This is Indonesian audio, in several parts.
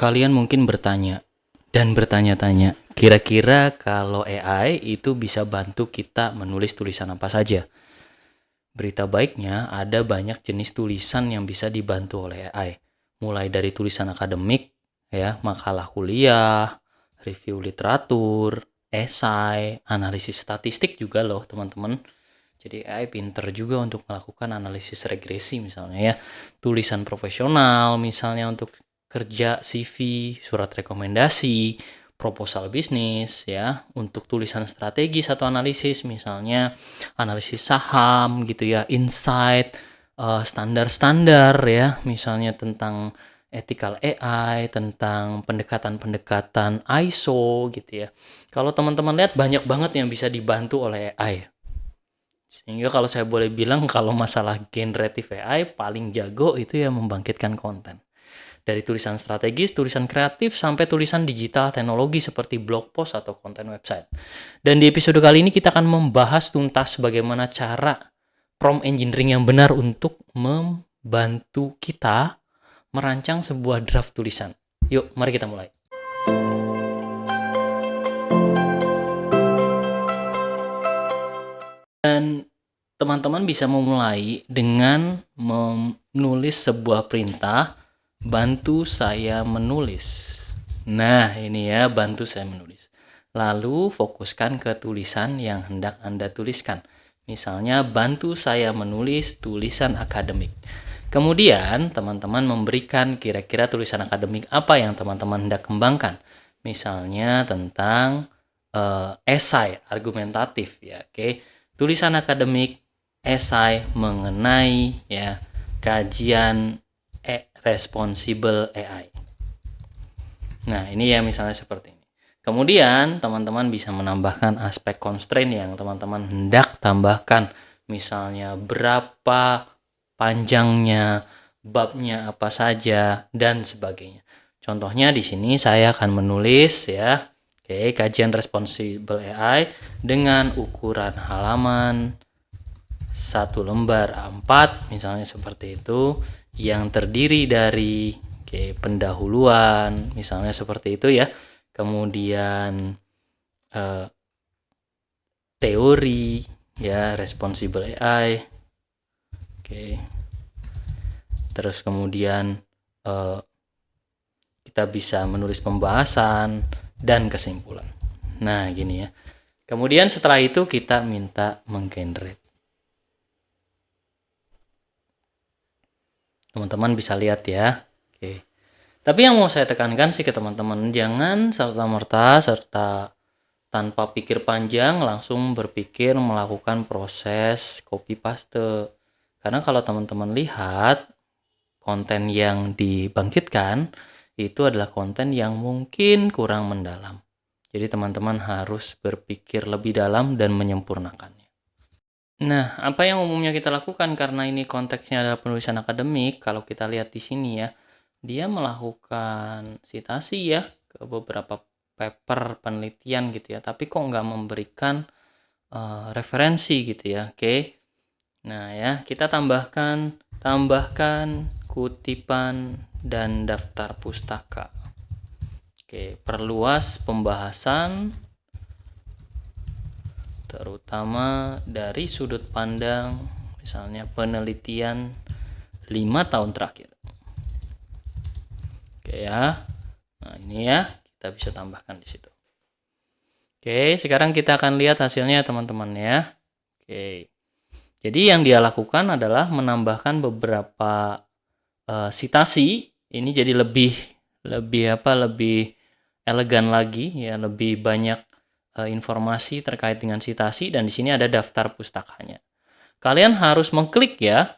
Kalian mungkin bertanya dan bertanya-tanya, kira-kira kalau AI itu bisa bantu kita menulis tulisan apa saja? Berita baiknya, ada banyak jenis tulisan yang bisa dibantu oleh AI. Mulai dari tulisan akademik, ya, makalah kuliah, review literatur, esai, analisis statistik juga loh, teman-teman. Jadi AI pinter juga untuk melakukan analisis regresi misalnya ya. Tulisan profesional misalnya untuk kerja CV, surat rekomendasi, proposal bisnis ya. Untuk tulisan strategis atau analisis misalnya analisis saham gitu ya, insight, standar-standar ya, misalnya tentang ethical AI, tentang pendekatan-pendekatan ISO gitu ya. Kalau teman-teman lihat banyak banget yang bisa dibantu oleh AI. Sehingga kalau saya boleh bilang kalau masalah generatif AI paling jago itu ya membangkitkan konten. Dari tulisan strategis, tulisan kreatif, sampai tulisan digital teknologi seperti blog post atau konten website. Dan di episode kali ini kita akan membahas tuntas bagaimana cara prompt engineering yang benar untuk membantu kita merancang sebuah draft tulisan. Yuk, mari kita mulai. Dan teman-teman bisa memulai dengan menulis sebuah perintah, bantu saya menulis. Nah, ini ya, bantu saya menulis. Lalu fokuskan ke tulisan yang hendak Anda tuliskan. Misalnya, bantu saya menulis tulisan akademik. Kemudian, teman-teman memberikan kira-kira tulisan akademik apa yang teman-teman hendak kembangkan. Misalnya tentang esai argumentatif ya, oke. Tulisan akademik, esai mengenai ya kajian responsible AI. Nah, ini ya misalnya seperti ini. Kemudian teman-teman bisa menambahkan aspek constraint yang teman-teman hendak tambahkan. Misalnya berapa panjangnya, babnya apa saja dan sebagainya. Contohnya di sini saya akan menulis ya, kajian responsible AI dengan ukuran halaman 1 lembar A4 misalnya seperti itu, yang terdiri dari pendahuluan misalnya seperti itu ya, kemudian teori ya responsible AI, terus kemudian kita bisa menulis pembahasan dan kesimpulan. Nah gini ya, kemudian setelah itu kita minta menggenerate. Teman-teman bisa lihat ya. Oke. Tapi yang mau saya tekankan sih ke teman-teman, jangan serta-merta serta tanpa pikir panjang langsung berpikir melakukan proses copy paste. Karena kalau teman-teman lihat konten yang dibangkitkan itu adalah konten yang mungkin kurang mendalam. Jadi teman-teman harus berpikir lebih dalam dan menyempurnakannya. Nah, apa yang umumnya kita lakukan karena ini konteksnya adalah penulisan akademik, kalau kita lihat di sini ya, dia melakukan citasi ya ke beberapa paper penelitian gitu ya, tapi kok nggak memberikan referensi gitu ya, oke. Nah ya, kita tambahkan kutipan dan daftar pustaka. Oke, perluas pembahasan terutama dari sudut pandang misalnya penelitian 5 tahun terakhir. Oke ya. Nah, ini ya, kita bisa tambahkan di situ. Oke, sekarang kita akan lihat hasilnya teman-teman ya. Oke. Jadi yang dia lakukan adalah menambahkan beberapa citasi. Ini jadi lebih elegan lagi ya, lebih banyak informasi terkait dengan citasi, dan di sini ada daftar pustakanya. Kalian harus mengklik ya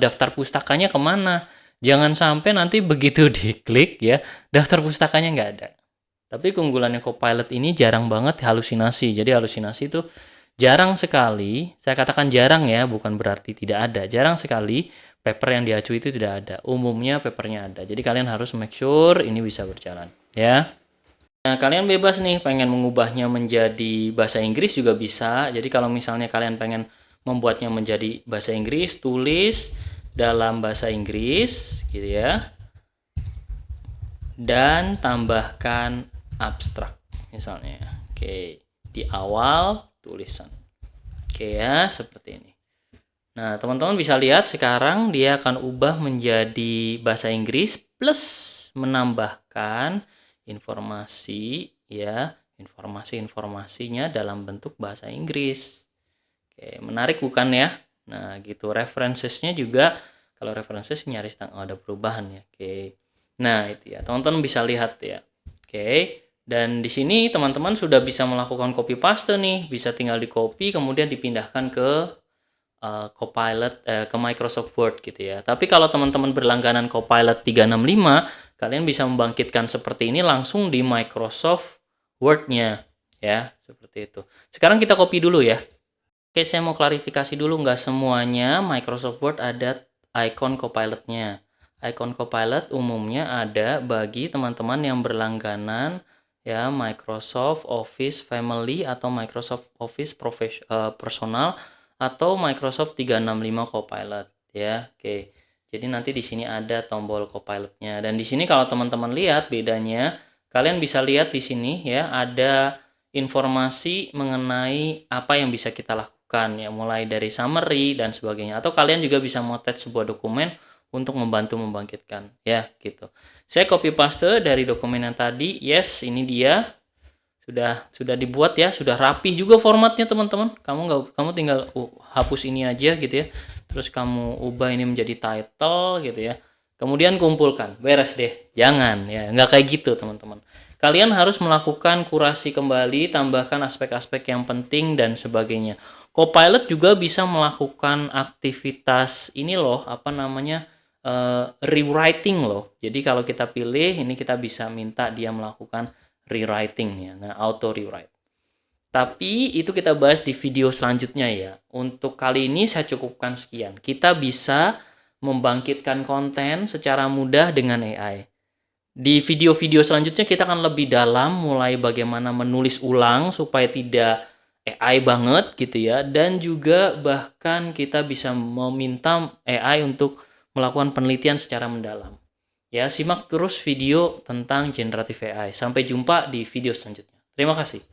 daftar pustakanya kemana. Jangan sampai nanti begitu diklik ya daftar pustakanya nggak ada. Tapi keunggulannya Copilot ini jarang banget halusinasi. Jadi halusinasi itu jarang sekali. Saya katakan jarang ya, bukan berarti tidak ada. Jarang sekali paper yang diacu itu tidak ada. Umumnya papernya ada. Jadi kalian harus make sure ini bisa berjalan ya. Nah, kalian bebas nih pengen mengubahnya menjadi bahasa Inggris juga bisa. Jadi kalau misalnya kalian pengen membuatnya menjadi bahasa Inggris, tulis dalam bahasa Inggris gitu ya. dan tambahkan abstrak misalnya. Oke, di awal tulisan. Oke ya, seperti ini. Nah, teman-teman bisa lihat sekarang dia akan ubah menjadi bahasa Inggris plus menambahkan informasi ya, informasi-informasinya dalam bentuk bahasa Inggris. Oke, menarik bukan ya? Nah, gitu. References-nya juga, kalau references nyaris ada perubahan ya. Oke. Nah, itu ya. Teman-teman bisa lihat ya. Oke. Dan di sini teman-teman sudah bisa melakukan copy paste nih. Bisa tinggal di copy kemudian dipindahkan ke Copilot ke Microsoft Word gitu ya. Tapi kalau teman-teman berlangganan Copilot 365, kalian bisa membangkitkan seperti ini langsung di Microsoft Word-nya ya, seperti itu. Sekarang kita copy dulu ya. Oke, saya mau klarifikasi dulu, nggak semuanya Microsoft Word ada icon Copilot-nya. Icon Copilot umumnya ada bagi teman-teman yang berlangganan ya Microsoft Office Family atau Microsoft Office Personal atau Microsoft 365 Copilot ya. Oke. Jadi nanti di sini ada tombol Copilot-nya, dan di sini kalau teman-teman lihat bedanya, kalian bisa lihat di sini ya ada informasi mengenai apa yang bisa kita lakukan ya, mulai dari summary dan sebagainya, atau kalian juga bisa attach sebuah dokumen untuk membantu membangkitkan ya gitu. Saya copy paste dari dokumen yang tadi. Yes, ini dia sudah dibuat ya, sudah rapi juga formatnya teman-teman. Kamu tinggal hapus ini aja gitu ya, terus kamu ubah ini menjadi title gitu ya, kemudian kumpulkan, beres deh. Jangan ya, nggak kayak gitu teman-teman. Kalian harus melakukan kurasi kembali, tambahkan aspek-aspek yang penting dan sebagainya. Copilot juga bisa melakukan aktivitas ini loh, apa namanya, rewriting loh. Jadi kalau kita pilih ini, kita bisa minta dia melakukan rewriting ya, nah auto rewrite. Tapi itu kita bahas di video selanjutnya ya. Untuk kali ini saya cukupkan sekian. Kita bisa membangkitkan konten secara mudah dengan AI. Di video-video selanjutnya kita akan lebih dalam, mulai bagaimana menulis ulang supaya tidak AI banget gitu ya, dan juga bahkan kita bisa meminta AI untuk melakukan penelitian secara mendalam. Ya, simak terus video tentang generatif AI. Sampai jumpa di video selanjutnya. Terima kasih.